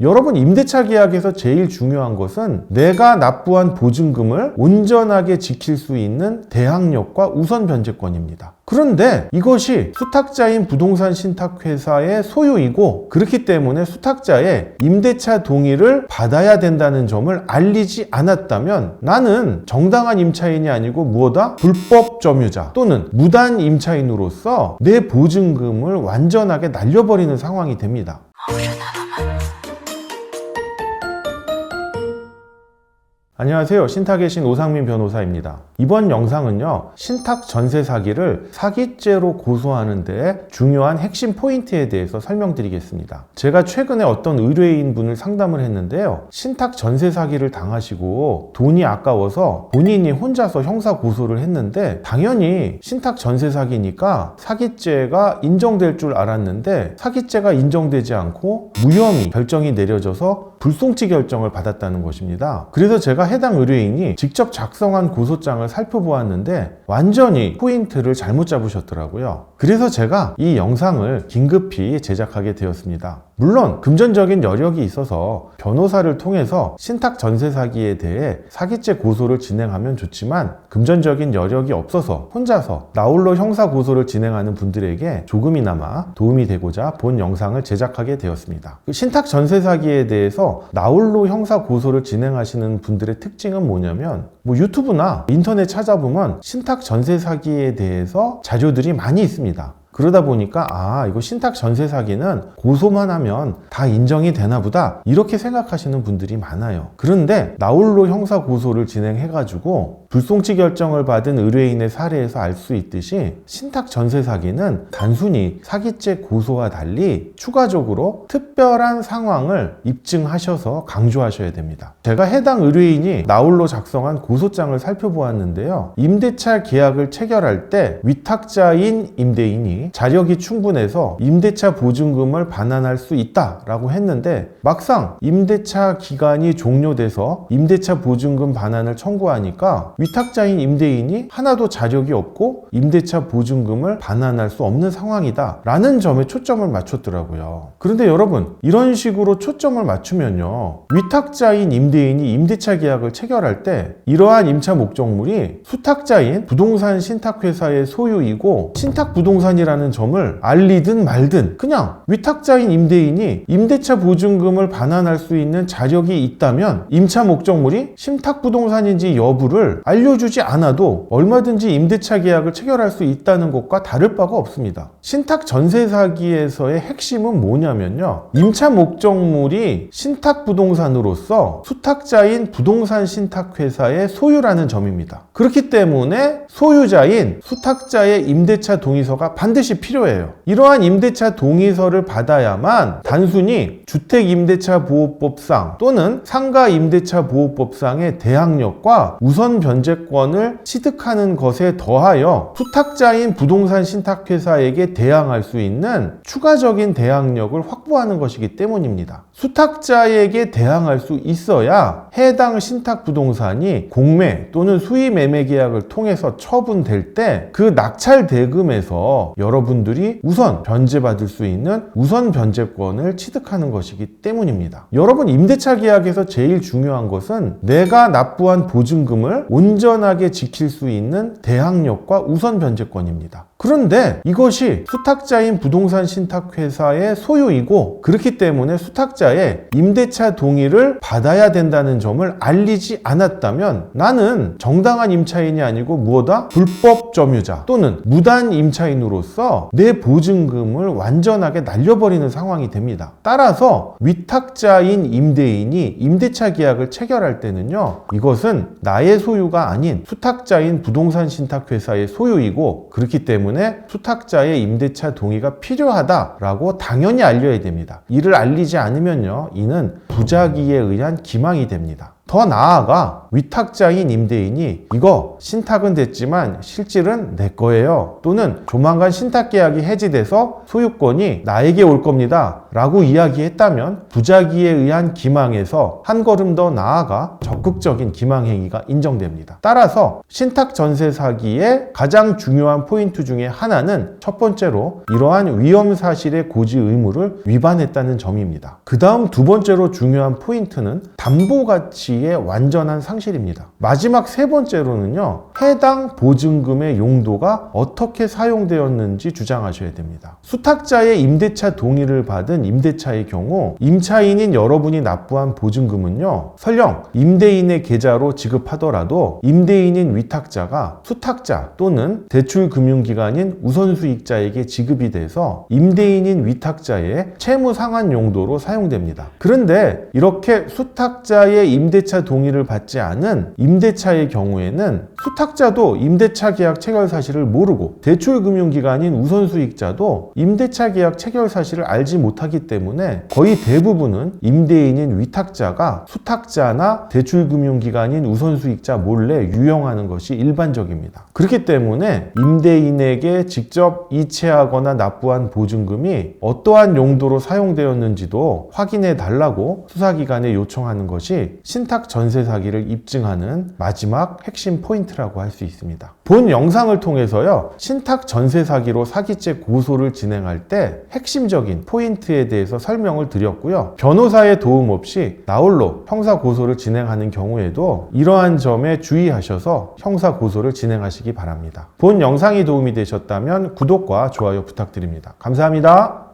여러분, 임대차 계약에서 제일 중요한 것은 내가 납부한 보증금을 온전하게 지킬 수 있는 대항력과 우선 변제권입니다. 그런데 이것이 수탁자인 부동산 신탁회사의 소유이고, 그렇기 때문에 수탁자의 임대차 동의를 받아야 된다는 점을 알리지 않았다면 나는 정당한 임차인이 아니고 무엇다? 불법 점유자 또는 무단 임차인으로서 내 보증금을 완전하게 날려버리는 상황이 됩니다. 안녕하세요. 신탁의 신 오상민 변호사입니다. 이번 영상은요, 신탁 전세 사기를 사기죄로 고소하는 데 중요한 핵심 포인트에 대해서 설명드리겠습니다. 제가 최근에 어떤 의뢰인 분을 상담을 했는데요, 신탁 전세 사기를 당하시고 돈이 아까워서 본인이 혼자서 형사 고소를 했는데, 당연히 신탁 전세 사기니까 사기죄가 인정될 줄 알았는데 사기죄가 인정되지 않고 무혐의 결정이 내려져서 불송치 결정을 받았다는 것입니다. 그래서 제가 해당 의뢰인이 직접 작성한 고소장을 살펴보았는데 완전히 포인트를 잘못 잡으셨더라고요. 그래서 제가 이 영상을 긴급히 제작하게 되었습니다. 물론 금전적인 여력이 있어서 변호사를 통해서 신탁 전세 사기에 대해 사기죄 고소를 진행하면 좋지만, 금전적인 여력이 없어서 혼자서 나홀로 형사 고소를 진행하는 분들에게 조금이나마 도움이 되고자 본 영상을 제작하게 되었습니다. 신탁 전세 사기에 대해서 나홀로 형사 고소를 진행하시는 분들의 특징은 뭐냐면, 유튜브나 인터넷 찾아보면 신탁 전세 사기에 대해서 자료들이 많이 있습니다. 그러다 보니까 이거 신탁 전세 사기는 고소만 하면 다 인정이 되나 보다, 이렇게 생각하시는 분들이 많아요. 그런데 나홀로 형사 고소를 진행해가지고 불송치 결정을 받은 의뢰인의 사례에서 알 수 있듯이 신탁 전세 사기는 단순히 사기죄 고소와 달리 추가적으로 특별한 상황을 입증하셔서 강조하셔야 됩니다. 제가 해당 의뢰인이 나홀로 작성한 고소장을 살펴보았는데요, 임대차 계약을 체결할 때 위탁자인 임대인이 자력이 충분해서 임대차 보증금을 반환할 수 있다라고 했는데, 막상 임대차 기간이 종료돼서 임대차 보증금 반환을 청구하니까 위탁자인 임대인이 하나도 자력이 없고 임대차 보증금을 반환할 수 없는 상황이다 라는 점에 초점을 맞췄더라고요. 그런데 여러분, 이런 식으로 초점을 맞추면요, 위탁자인 임대인이 임대차 계약을 체결할 때 이러한 임차 목적물이 수탁자인 부동산 신탁회사의 소유이고, 신탁부동산이라는 점을 알리든 말든 그냥 위탁자인 임대인이 임대차 보증금을 반환할 수 있는 자력이 있다면 임차 목적물이 신탁부동산인지 여부를 알려주지 않아도 얼마든지 임대차 계약을 체결할 수 있다는 것과 다를 바가 없습니다. 신탁 전세 사기에서의 핵심은 뭐냐면요, 임차 목적물이 신탁부동산으로서 수탁자인 부동산 신탁회사의 소유라는 점입니다. 그렇기 때문에 소유자인 수탁자의 임대차 동의서가 반드시 필요해요. 이러한 임대차 동의서를 받아야만 단순히 주택임대차보호법상 또는 상가임대차보호법상의 대항력과 우선 변제권을 취득하는 것에 더하여 수탁자인 부동산 신탁회사에게 대항할 수 있는 추가적인 대항력을 확보하는 것이기 때문입니다. 수탁자에게 대항할 수 있어야 해당 신탁부동산이 공매 또는 수의매매 계약을 통해서 처분될 때 그 낙찰 대금에서 여러분들이 우선 변제받을 수 있는 우선 변제권을 취득하는 것이기 때문입니다. 여러분, 임대차 계약에서 제일 중요한 것은 내가 납부한 보증금을 온전하게 지킬 수 있는 대항력과 우선 변제권입니다. 그런데 이것이 수탁자인 부동산 신탁회사의 소유이고, 그렇기 때문에 수탁자의 임대차 동의를 받아야 된다는 점을 알리지 않았다면 나는 정당한 임차인이 아니고 무엇다? 불법 점유자 또는 무단 임차인으로서 내 보증금을 완전하게 날려버리는 상황이 됩니다. 따라서 위탁자인 임대인이 임대차 계약을 체결할 때는요, 이것은 나의 소유가 아닌 수탁자인 부동산 신탁회사의 소유이고, 그렇기 때문에 수탁자의 임대차 동의가 필요하다라고 당연히 알려야 됩니다. 이를 알리지 않으면요, 이는 부작위에 의한 기망이 됩니다. 더 나아가 위탁자인 임대인이 이거 신탁은 됐지만 실질은 내 거예요, 또는 조만간 신탁 계약이 해지돼서 소유권이 나에게 올 겁니다 라고 이야기했다면 부작위에 의한 기망에서 한 걸음 더 나아가 적극적인 기망행위가 인정됩니다. 따라서 신탁 전세 사기의 가장 중요한 포인트 중에 하나는 첫 번째로 이러한 위험 사실의 고지 의무를 위반했다는 점입니다. 그 다음 두 번째로 중요한 포인트는 담보 가치의 완전한 상실입니다. 마지막 세 번째로는요, 해당 보증금의 용도가 어떻게 사용되었는지 주장하셔야 됩니다. 수탁자의 임대차 동의를 받은 임대차의 경우 임차인인 여러분이 납부한 보증금은요, 설령 임대인의 계좌로 지급하더라도 임대인인 위탁자가 수탁자 또는 대출금융기관인 우선수익자에게 지급이 돼서 임대인인 위탁자의 채무 상환 용도로 사용됩니다. 그런데 이렇게 수탁자의 임대차 동의를 받지 않은 임대차의 경우에는 수탁자도 임대차 계약 체결 사실을 모르고 대출금융기관인 우선수익자도 임대차 계약 체결 사실을 알지 못하기 때문에 거의 대부분은 임대인인 위탁자가 수탁자나 대출금융기관인 우선수익자 몰래 유용하는 것이 일반적입니다. 그렇기 때문에 임대인에게 직접 이체하거나 납부한 보증금이 어떠한 용도로 사용되었는지도 확인해 달라고 수사기관에 요청하는 것이 신탁 전세 사기를 입증하는 마지막 핵심 포인트라고 할 수 있습니다. 본 영상을 통해서요, 신탁 전세 사기로 사기죄 고소를 진행할 때 핵심적인 포인트에 대해서 설명을 드렸고요. 변호사의 도움 없이 나홀로 형사 고소를 진행하는 경우에도 이러한 점에 주의하셔서 형사 고소를 진행하시기 바랍니다. 본 영상이 도움이 되셨다면 구독과 좋아요 부탁드립니다. 감사합니다.